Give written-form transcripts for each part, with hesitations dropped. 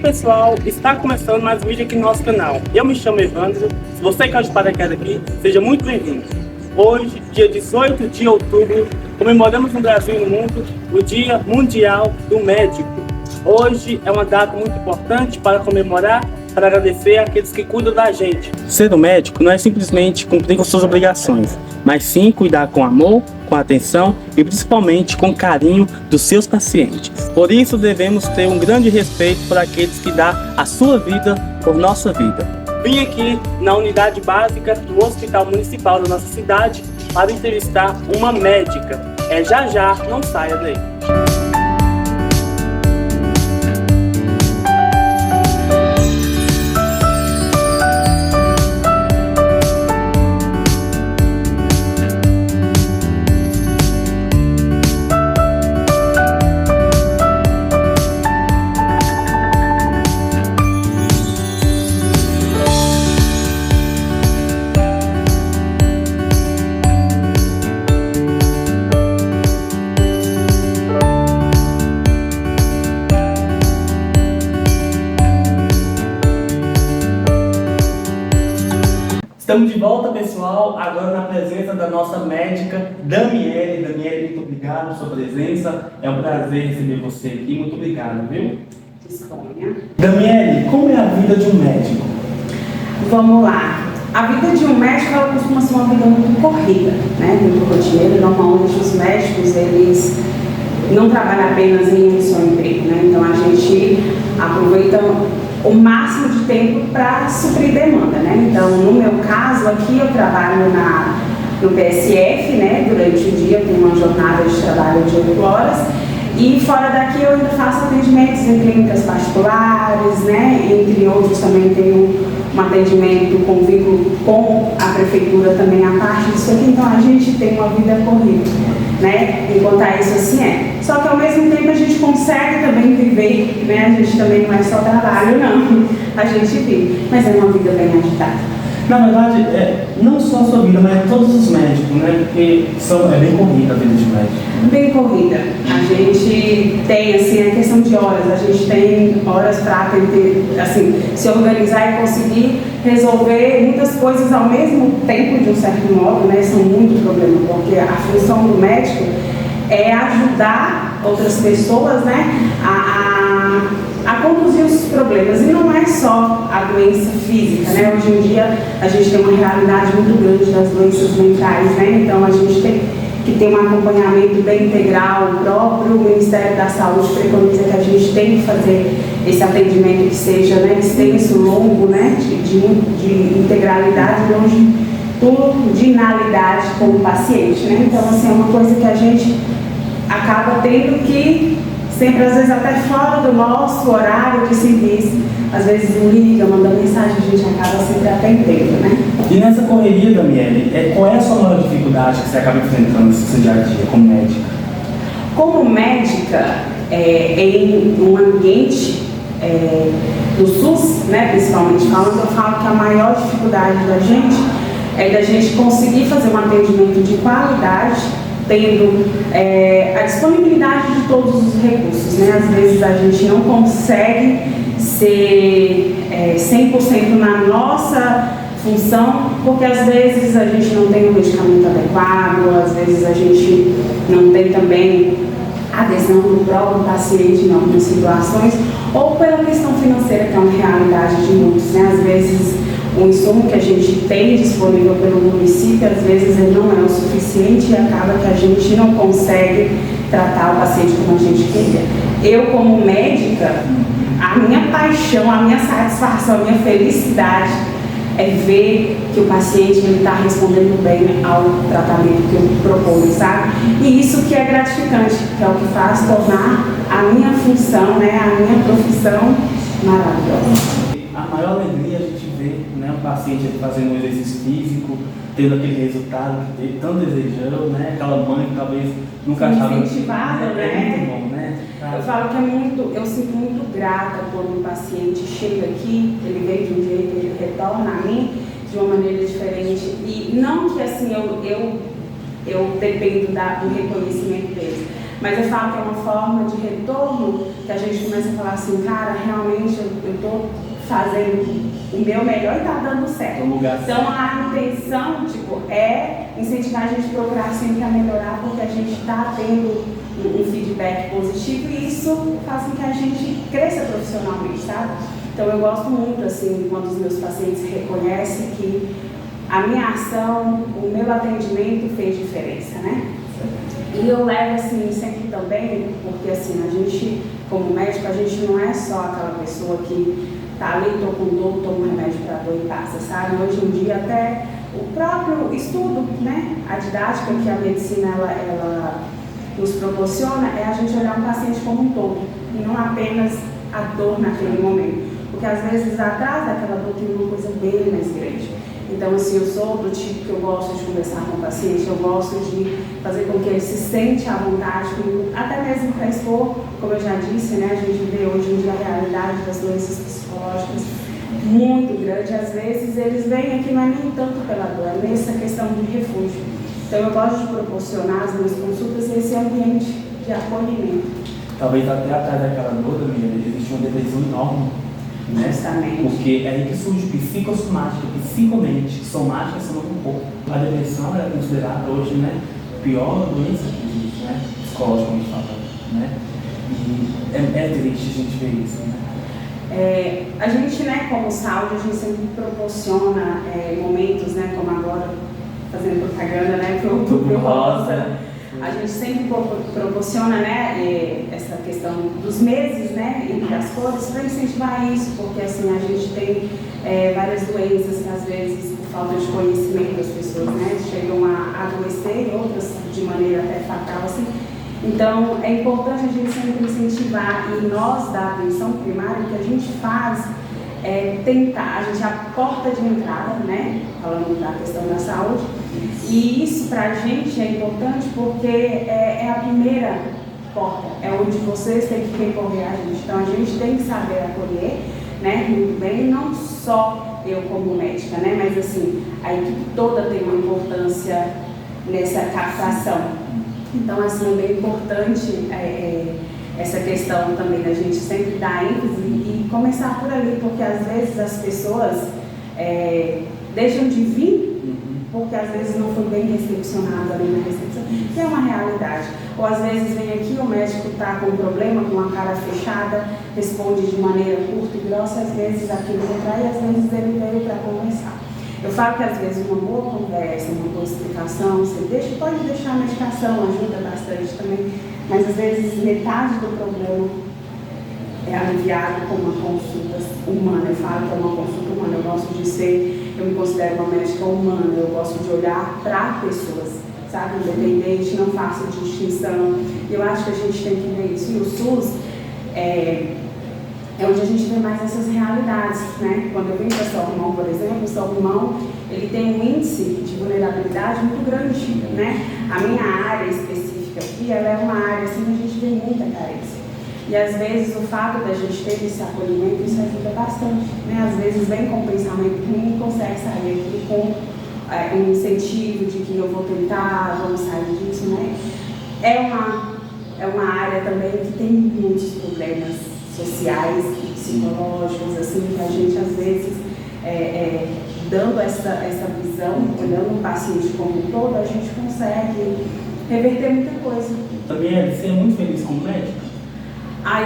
pessoal, está começando mais um vídeo aqui no nosso canal. Eu me chamo Evandro, se você caiu de paraquedas aqui, seja muito bem-vindo. Hoje, dia 18 de outubro, comemoramos no Brasil e no mundo o Dia Mundial do Médico. Hoje é uma data muito importante para comemorar, para agradecer àqueles que cuidam da gente. Ser um médico não é simplesmente cumprir com suas obrigações, mas sim cuidar com amor, com atenção e principalmente com carinho dos seus pacientes. Por isso devemos ter um grande respeito por aqueles que dão a sua vida por nossa vida. Vim aqui na unidade básica do Hospital Municipal da nossa cidade para entrevistar uma médica. Já, não saia daí. Estamos de volta, pessoal, agora na presença da nossa médica Damiele. Damiele, muito obrigado pela sua presença. É um prazer receber você aqui. Muito obrigado, viu? Disponha. Damiele, como é a vida de um médico? Vamos lá. A vida de um médico, ela costuma ser uma vida muito corrida, né? Muito rotineira. Normalmente os médicos, eles não trabalham apenas em um só emprego, né? Então a gente aproveita o máximo de tempo para suprir demanda, né? Então, no meu caso aqui, eu trabalho no PSF, né? Durante o dia, tenho uma jornada de trabalho de 8 horas. E fora daqui eu ainda faço atendimentos em clínicas particulares, né? Entre outros também tenho um atendimento com vínculo com a prefeitura também a parte disso aqui. Então a gente tem uma vida corrida, né? Enquanto isso assim é. Só que ao mesmo tempo a gente consegue também viver, né? A gente também não é só trabalho, não. A gente vive, mas é uma vida bem agitada. Na verdade, não só a sua vida, mas todos os médicos, né? Porque é bem corrida a vida de médico. Bem corrida. A gente tem, assim, a questão de horas. A gente tem horas para atender, assim, se organizar e conseguir resolver muitas coisas ao mesmo tempo, de um certo modo, né? São muito problemas, porque a função do médico é ajudar outras pessoas, né? A conduzir os problemas, e não é só a doença física, né? Hoje em dia a gente tem uma realidade muito grande das doenças mentais, né? Então a gente tem que ter um acompanhamento bem integral. O próprio Ministério da Saúde preconiza que a gente tem que fazer esse atendimento que seja, né, extenso, longo, né, de integralidade, longitudinalidade com o paciente, né? Então assim, é uma coisa que a gente acaba tendo que sempre, às vezes até fora do nosso horário de serviço, às vezes liga, manda mensagem, a gente acaba sempre atendendo, né? E nessa correria, Damiele, qual é a sua maior dificuldade que você acaba enfrentando no seu dia a dia como médica? Como médica, em um ambiente do SUS, né, principalmente falando, eu falo que a maior dificuldade da gente é da gente conseguir fazer um atendimento de qualidade, tendo a disponibilidade de todos os recursos, né? Às vezes a gente não consegue ser 100% na nossa função, porque às vezes a gente não tem o medicamento adequado, às vezes a gente não tem também adesão do próprio paciente em algumas situações, ou pela questão financeira, que é uma realidade de muitos, né? Às vezes o insumo que a gente tem disponível pelo município, às vezes ele não é o suficiente e acaba que a gente não consegue tratar o paciente como a gente queria. Eu, como médica, a minha paixão, a minha satisfação, a minha felicidade é ver que o paciente está respondendo bem ao tratamento que eu proponho, sabe? E isso que é gratificante, que é o que faz tornar a minha função, né, a minha profissão maravilhosa. A maior alegria a gente vê, né, o paciente fazendo um exercício físico, tendo aquele resultado que ele tanto desejou, né? Aquela mãe que talvez nunca achava. Incentivada, né? É muito bom, né? Eu falo que eu sinto muito grata quando o paciente chega aqui, ele vem de um jeito, ele retorna a mim de uma maneira diferente. E não que assim eu dependo do reconhecimento deles, Mas eu falo que é uma forma de retorno que a gente começa a falar assim, cara, realmente eu estou fazendo o meu melhor e está dando certo. Então a intenção é incentivar a gente a procurar sempre a melhorar, porque a gente está tendo um feedback positivo e isso faz com que a gente cresça profissionalmente, sabe? Então eu gosto muito assim quando os meus pacientes reconhecem que a minha ação, o meu atendimento fez diferença, né? E eu levo assim sempre também, porque assim, a gente, como médico, a gente não é só aquela pessoa que tá ali, tô com dor, toma um remédio para dor e passa, sabe? Hoje em dia até o próprio estudo, né? A didática que a medicina ela nos proporciona é a gente olhar um paciente como um todo, e não apenas a dor naquele momento. Porque às vezes atrás daquela dor tem uma coisa bem mais grande. Então, assim, eu sou do tipo que eu gosto de conversar com o paciente, eu gosto de fazer com que ele se sente à vontade comigo, até mesmo para expor, como eu já disse, né, a gente vê hoje em dia a realidade das doenças psicológicas muito grande. Às vezes eles vêm aqui, não é nem tanto pela dor, é nessa questão de refúgio. Então, eu gosto de proporcionar às minhas consultas esse ambiente de acolhimento. Talvez até atrás daquela dor, existe uma depressão enorme. Né? Justamente. Porque é aí que surge psicossomática, psicomente, somática são um pouco. A depressão é considerada hoje, né, a pior doença que existe, né, psicologicamente falando, né? E é triste a gente ver isso, né? A gente, né, como saúde, a gente sempre proporciona momentos, né, como agora, fazendo propaganda, né, para o Outubro Rosa. A gente sempre proporciona, né, essa questão dos meses, né, e das cores para incentivar isso, porque assim a gente tem várias doenças que às vezes por falta de conhecimento das pessoas, né, chegam a adoecer e outras de maneira até fatal, assim. Então é importante a gente sempre incentivar, e nós da atenção primária o que a gente faz é tentar, a gente é a porta de entrada, né, falando da questão da saúde. E isso para a gente é importante porque é a primeira porta, é onde vocês têm que recorrer a gente. Então a gente tem que saber acolher, né, muito bem, não só eu como médica, né, mas assim, a equipe toda tem uma importância nessa captação. Então assim, é bem importante essa questão também da gente sempre dar ênfase e começar por ali, porque às vezes as pessoas deixam de vir porque às vezes não foi bem recepcionado ali na recepção, que é uma realidade. Ou às vezes vem aqui, o médico está com um problema, com a cara fechada, responde de maneira curta e grossa, às vezes aquilo retrai e às vezes ele veio para conversar. Eu falo que às vezes uma boa conversa, uma boa explicação, você pode deixar a medicação, ajuda bastante também, mas às vezes metade do problema é aliviado com uma consulta humana. Eu falo que é uma consulta humana, eu me considero uma médica humana, eu gosto de olhar para pessoas, sabe, independente, não faço distinção. Eu acho que a gente tem que ver isso. E o SUS é onde a gente vê mais essas realidades, né? Quando eu vim para São Romão, por exemplo, São Romão, ele tem um índice de vulnerabilidade muito grande, né? A minha área específica aqui, ela é uma área assim que a gente vê muita carência. E às vezes o fato da gente ter esse acolhimento, isso ajuda bastante, né? Às vezes vem com um pensamento ruim e consegue sair aqui com um incentivo de que eu vou tentar, vamos sair disso, né? É uma área também que tem muitos problemas sociais e psicológicos, assim, que a gente às vezes, dando essa visão, olhando o paciente como um todo, a gente consegue reverter muita coisa. Também você é muito feliz como médico?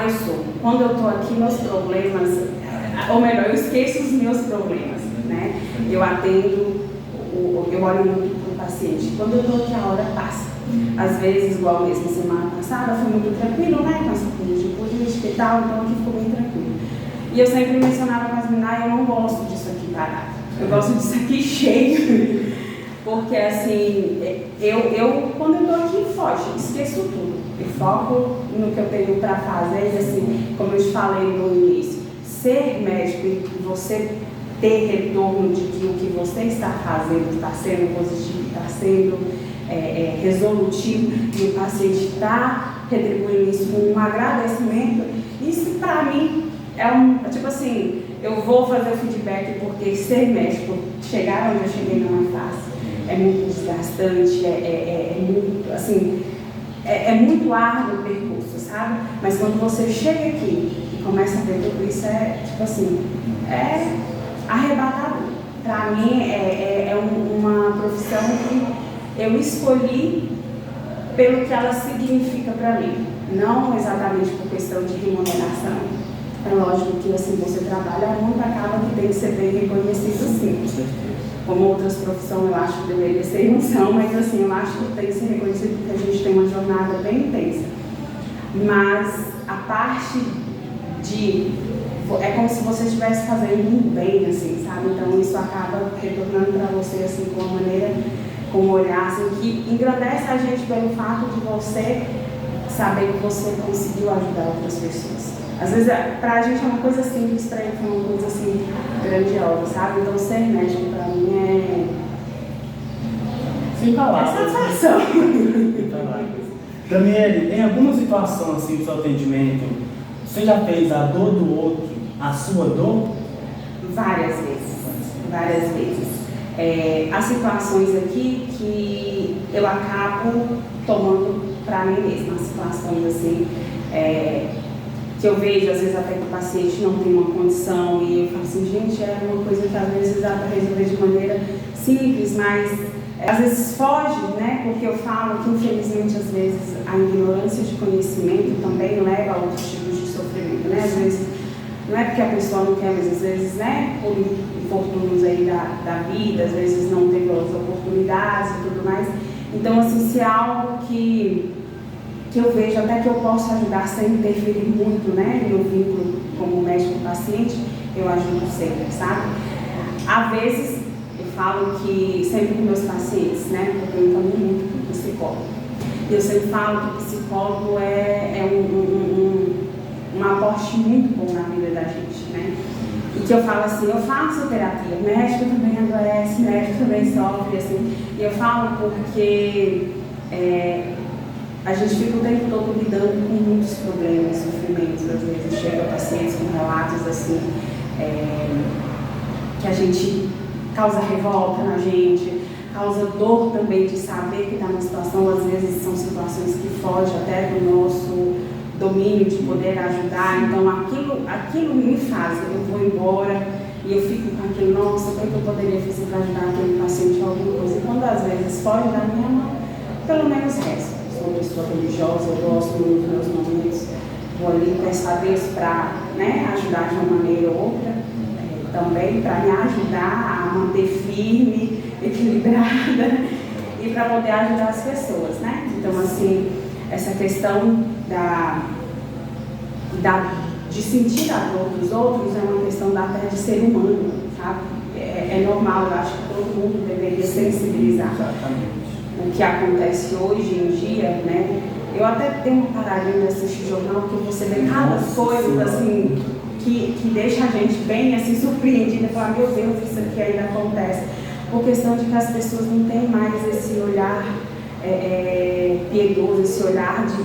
Eu sou. Quando eu estou aqui, meus problemas, ou melhor, eu esqueço os meus problemas, né? Eu atendo, eu olho muito para o paciente. Quando eu estou aqui, a hora passa. Às vezes, igual mesmo semana passada, foi muito tranquilo, né? Com essa coisa de política e tal, então aqui ficou bem tranquilo. E eu sempre mencionava para as meninas, eu não gosto disso aqui parado. Eu gosto disso aqui cheio. Porque assim, eu quando eu estou aqui, foge, esqueço tudo. Eu foco no que eu tenho para fazer, e assim, como eu te falei no início, ser médico e você ter retorno de que o que você está fazendo está sendo positivo, está sendo resolutivo, e o paciente está retribuindo isso com um agradecimento, isso para mim é tipo assim, eu vou fazer o feedback porque ser médico, chegar onde eu cheguei não é fácil. É muito desgastante, é muito, assim, é muito árduo o percurso, sabe? Mas quando você chega aqui e começa a ver tudo isso, tipo assim, é arrebatador. Para mim é uma profissão que eu escolhi pelo que ela significa para mim, não exatamente por questão de remuneração. É lógico que assim, você trabalha muito, acaba que tem que ser bem reconhecido sim. Como outras profissões eu acho que deveria ser e não são, mas assim, eu acho que tem que ser reconhecido porque a gente tem uma jornada bem intensa. Mas a parte de... é como se você estivesse fazendo um bem, assim, sabe? Então isso acaba retornando para você, assim, com uma maneira, com um olhar, assim, que engrandece a gente pelo fato de você saber que você conseguiu ajudar outras pessoas. Às vezes, pra gente é uma coisa simples, pra ele é uma coisa, assim, grandiosa, sabe? Então ser médico pra mim é... Sem palavras. É satisfação. Sem palavras. Daniele, em alguma situação, assim, do seu atendimento, você já fez a dor do outro a sua dor? Várias vezes. Há situações aqui que eu acabo tomando para mim mesma, situações assim, que eu vejo, às vezes até que o paciente não tem uma condição e eu falo assim, gente, é uma coisa que às vezes dá para resolver de maneira simples, mas às vezes foge, né? Porque eu falo que infelizmente às vezes a ignorância de conhecimento também leva a outros tipos de sofrimento, né? Às vezes não é porque a pessoa não quer, mas às vezes, né, por infortúnios aí da vida, às vezes não teve as oportunidades e tudo mais. Então, assim, se é algo que eu vejo, até que eu posso ajudar sem interferir muito, né, no vínculo como médico-paciente, eu ajudo sempre, sabe? Às vezes, eu falo que, sempre com meus pacientes, né, porque eu encaminho muito com o psicólogo. Eu sempre falo que o psicólogo é um aporte muito bom na vida da gente, né? E que eu falo assim, eu faço terapia, médico também adoece, médico também sofre, assim. E eu falo porque a gente fica o tempo todo lidando com muitos problemas, sofrimentos, às vezes chega pacientes com relatos assim, que a gente causa revolta na gente, causa dor também de saber que está numa situação, às vezes são situações que fogem até do nosso domínio de poder ajudar, então aquilo me faz, eu vou embora e eu fico com aquilo, nossa, o que eu poderia fazer para ajudar aquele paciente alguma coisa, e quando às vezes foge da minha mão, pelo menos resta. Eu sou uma pessoa religiosa, eu gosto muito dos meus momentos, vou ali prestar a Deus para, né, ajudar de uma maneira ou outra, também para me ajudar a manter firme, equilibrada e para poder ajudar as pessoas, né? Então, assim, essa questão de sentir a dor dos outros é uma questão até de ser humano, sabe? É normal, eu acho que todo mundo deveria sensibilizar. Exatamente. O que acontece hoje em dia, né? Eu até tenho uma paradinha de assistir jornal, porque você vê cada coisa assim, que deixa a gente bem assim, surpreendida, falar, meu Deus, isso aqui ainda acontece. Por questão de que as pessoas não têm mais esse olhar piedoso, esse olhar de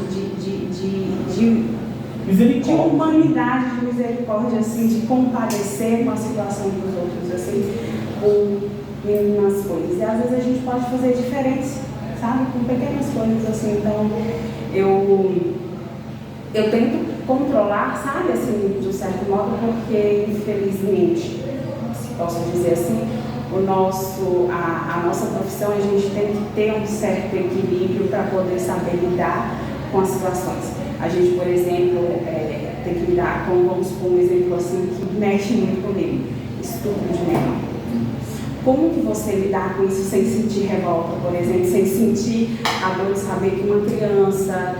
humanidade, de misericórdia, assim, de compadecer com a situação dos outros, assim, por mínimas coisas. E às vezes a gente pode fazer diferença, sabe? Com pequenas coisas, assim. Então, eu tento controlar, sabe, assim, de um certo modo, porque, infelizmente, se posso dizer assim, a nossa profissão, a gente tem que ter um certo equilíbrio para poder saber lidar com as situações. A gente, por exemplo, tem que lidar com, vamos supor, um exemplo assim, que mexe muito comigo, estupro de menor. Como que você lidar com isso sem sentir revolta, por exemplo, sem sentir a dor de saber que uma criança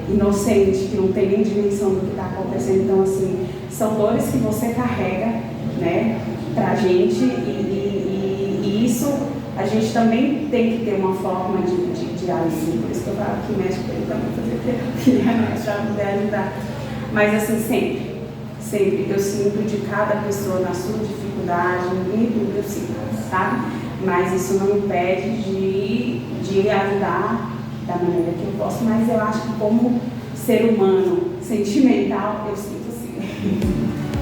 inocente, que não tem nem dimensão do que está acontecendo, então assim, são dores que você carrega, né, pra gente e isso a gente também tem que ter uma forma de alívio, por isso que eu falo que médico tem que também fazer terapia, né, para poder ajudar, mas assim, sempre eu sinto de cada pessoa na sua dificuldade, em tudo eu sinto, sabe? Mas isso não impede de ajudar da maneira que eu posso, mas eu acho que como ser humano sentimental, eu sinto sim.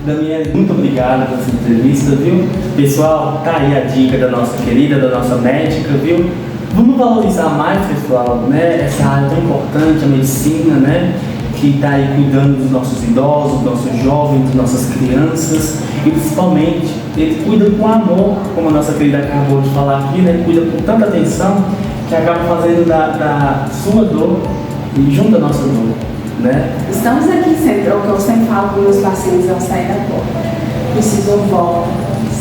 Daniele, muito obrigado por essa entrevista, viu? Pessoal, tá aí a dica da nossa querida, da nossa médica, viu? Vamos valorizar mais, pessoal, né? Essa área tão importante, a medicina, né? Que está aí cuidando dos nossos idosos, dos nossos jovens, das nossas crianças e principalmente ele cuida com amor, como a nossa querida acabou de falar aqui, né? Ele cuida com tanta atenção que acaba fazendo da sua dor e junto à nossa dor, né? Estamos aqui sempre, é o que eu sempre falo para os meus pacientes ao sair da porta. Precisou volta,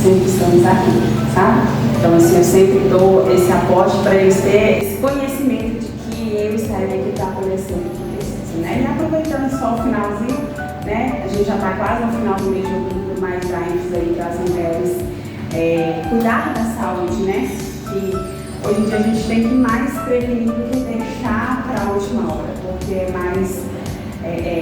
sempre estamos aqui, sabe? Então assim, eu sempre dou esse aporte para eles terem esse conhecimento de que eu estarei aqui para acontecer o que precisa, né? E aproveitando só o finalzinho, né? A gente já está quase no final do mês de outubro, mas a ênfase aí para as mulheres cuidar da saúde, né? E hoje em dia a gente tem que mais prevenir do que deixar para a última hora, porque é mais,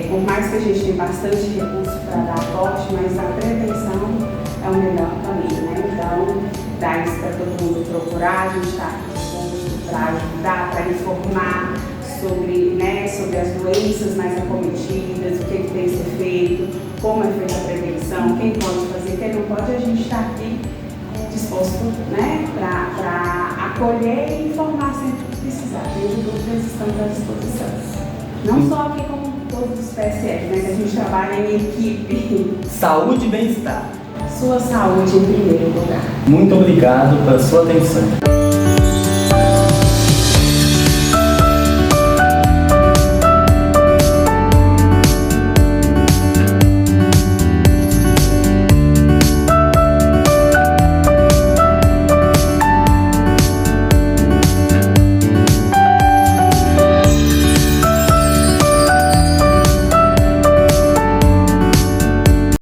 por mais que a gente tenha bastante recurso para dar aporte, mas a prevenção é o melhor caminho, né? Então, dá isso para todo mundo procurar, a gente está disposto para ajudar, para informar sobre, né, sobre as doenças mais acometidas, o que tem que ser feito, como é feita a prevenção, quem pode fazer, quem não pode, a gente está aqui disposto, né, para acolher e informar sempre que precisar. Desde dúvidas estamos à disposição. Não só aqui como todos os PSF, mas a gente trabalha em equipe. Saúde e bem-estar. Sua saúde em primeiro lugar. Muito obrigado pela sua atenção.